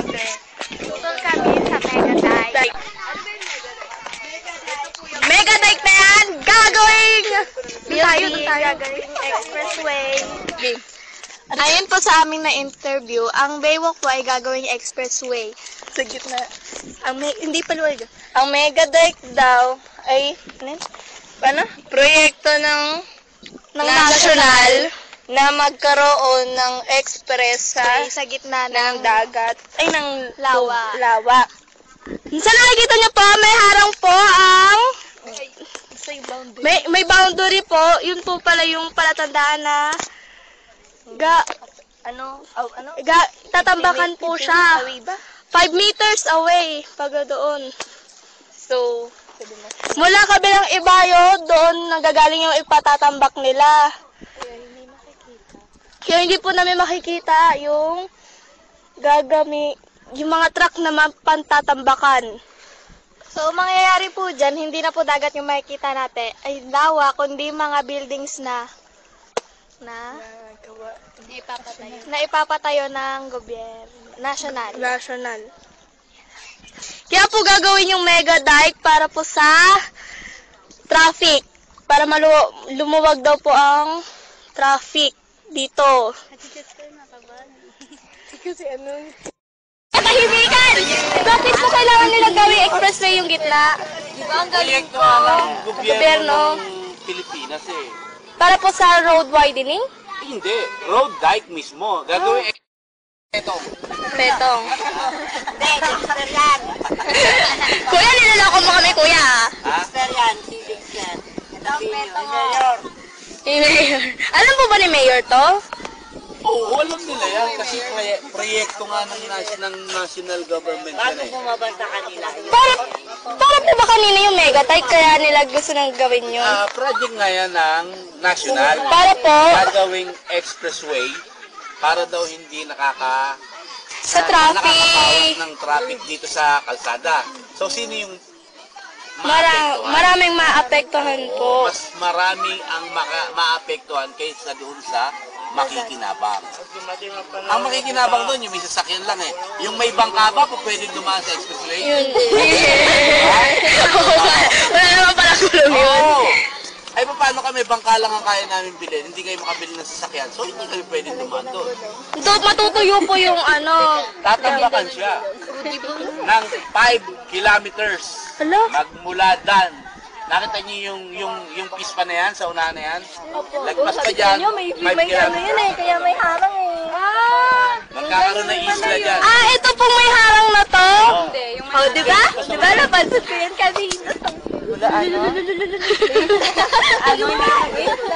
kami. Tutol kami sa Megadike. Megadike na yan! Gagawing! Gagawing expressway. Ayon po sa aming na-interview, ang Baywalk po ay gagawing expressway. Sa gitna. Hindi pa luwag. Ang Megadike daw ay proyekto ng national na magkaroon ng express sa gitna ng dagat, ay ng lawa. Sa nakikita niyo po, may harang po ang may boundary po. Yun po pala yung palatandaan na tatambakan po siya. 5 meters away pag doon. So, mula kabilang ibayo, doon nanggagaling yung ipatatambak nila. Kaya hindi po namin makikita yung yung mga truck na pantatambakan. So, mangyayari po dyan, hindi na po dagat yung makikita natin, ay lawa, kundi mga buildings na ipapatayo ng gobyerno, national. Kaya po gagawin yung Megadike para po sa traffic. Para lumuwag daw po ang traffic dito. Katahimikan! Bakit po kailangan nila gawing expressway yung gitna? Diba ang galing po? Gobyerno ng Pilipinas eh. Para po sa road widening? Hindi. Road dike mismo. Gagawin petong. Kuya, nilaloko mo kami, kuya. Mayor yan, civics yan. Mayor. Alam po ba ni Mayor to? Oo, alam nila yan. Kasi proyekto nga ng national government yan eh. Bumabanta kanila. Para po ba kanina yung Megadike kaya nila gusto nang gawin yun? Project nga yan ng national. Para po? Gagawing expressway para daw hindi sa traffic. Nakakapawag ng traffic dito sa kalsada. So, sino yung maraming maapektuhan po. Mas marami ang maapektuhan kaysa doon sa makikinabang. Ang makikinabang doon, yung may sasakyan lang eh. Yung may bangka ba, pwede dumaan sa expressway? Yun. Wala naman pala kulong yun. Ay, paano kami bangka lang ang kaya namin bilhin? Hindi kayo makabili ng sasakyan. So, hindi kami pwede dumaan doon. Matutuyo po yung tatambakan siya ng 5 kilometers. Magmula dan. Nakita niyo yung pispa na yan, sa unahan na yan? Lagpas pa dyan, 5 kilometers. Kaya may harang eh. Magkakaroon ng isla dyan. Ito pong may harang na to? Diba? Diba napansin ko yan kanina?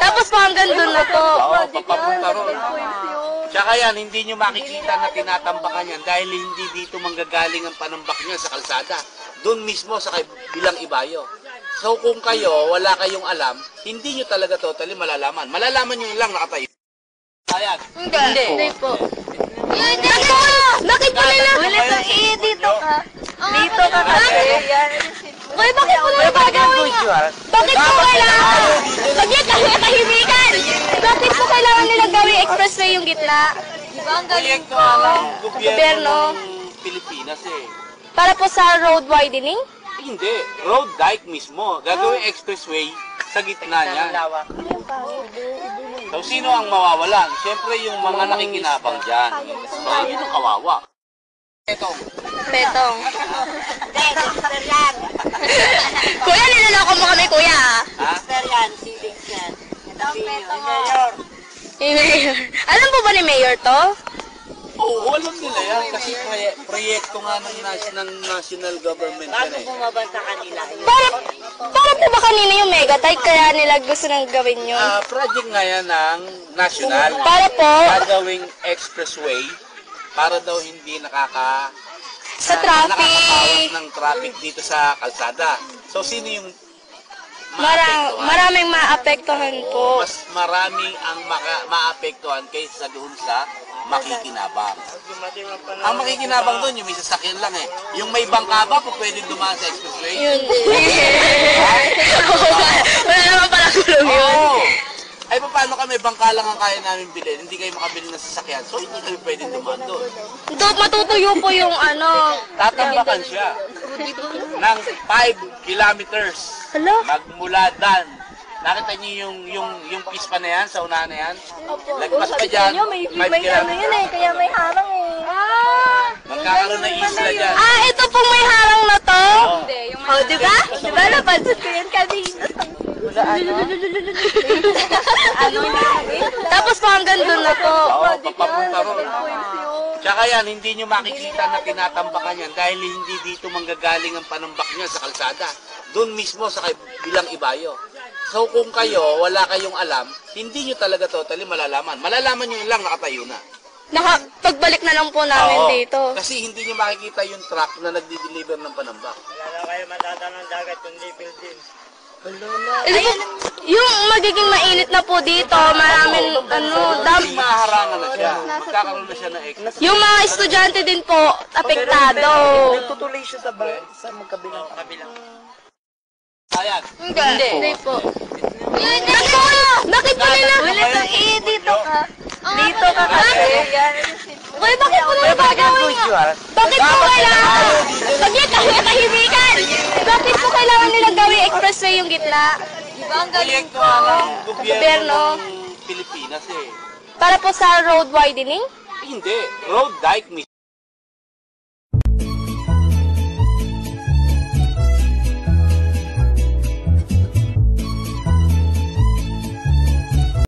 Tapos po hanggang doon na to. Papapunta ron. Tsaka yan, hindi nyo makikita na tinatambakan yan dahil hindi dito manggagaling ang panambak niya sa kalsada. Doon mismo sa bilang ibayo. So kung kayo, wala kayong alam, hindi nyo talaga totally malalaman. Malalaman nyo lang nakatayo. Ayan. Hindi po. Bakit po nila? Dito ka. Dito ka kasi. Uy, bakit po nila gagawin? Bakit po kailangan? Katahimikan! Bakit po kailangan nila gawing expressway yung gitna? Diba ang galing po? Gobyerno ng Pilipinas eh. Para po sa road widening? Hindi. Road dike mismo. Gagawing expressway sa gitna niya. So, sino ang mawawalan? Siyempre, yung mga nakikinabang dyan. So, yun ang kawawa. Petong. Kuya, nilaloko mo kami, kuya. Mayor yan, civics yan. Mayor. Alam po ba ni Mayor to? Oo, alam nila yan. Kasi proyekto nga ng national government yan eh. Bumabanta kanila. Para po ba kanina yung Megadike kaya nila gusto nang gawin yun? Project nga yan ng national. Para po? Gagawing expressway para daw hindi sa traffic. Nakakapawag ng traffic dito sa kalsada. So, sino yung maraming maapektuhan po. Mas marami ang maapektuhan kaysa doon sa makikinabang. Ang makikinabang doon, yung may sasakyan lang eh. Yung may bangka ba, pwede dumaan sa expressway? Yun. Wala naman pala kulong yun. Ay, paano kami may bangka lang ang kaya namin bilhin, hindi kayo makabili ng sasakyan, so hindi kami pwedeng dumaan doon. Matutuyo po yung ano. Tatambakan siya ng 5 kilometers Hala? magmula Dan. Nakita niyo yung ispa na yan, sa unahan na yan? Lagpas pa dyan, 5 kilometers. kaya may harang Magkakaroon ng isla dyan. Ito pong may harang na to? Oo. Oh, di ba? Di ba napansin ko yan kanina? Tapos po hanggang doon na to. Oo, papapunta ron. Tsaka yan, hindi nyo makikita na tinatambakan yan dahil hindi dito manggagaling ang panambak niya sa kalsada. Doon mismo sa bilang ibayo. So kung kayo, wala kayong alam, hindi nyo talaga totally malalaman. Malalaman nyo lang nakatayo na. Pagbalik na lang po namin Oo, dito. kasi hindi nyo makikita yung truck na nagdi-deliver ng panambak. Wala na kayo matatanan ng dagat kundi building. Yung magiging mainit na po dito, maraming dam. Hindi maharangan na siya. Magkakaroon na siya ng extra. Yung mga estudyante din po, apektado. Tutuloy siya sa magkabilang. Ayan. Hindi po. Bakit po nila? Dito ka. Dito ka kasi. Uy, bakit po nila gagawin nga? Bakit po kailangan? Saglit, tahimikan. Bakit po kailangan nila gawing expressway yung gitna? Diba ang galing Proyekto po? ng Gobyerno. gobyerno ng Pilipinas eh. Para po sa road widening? Hindi. Road dike mismo.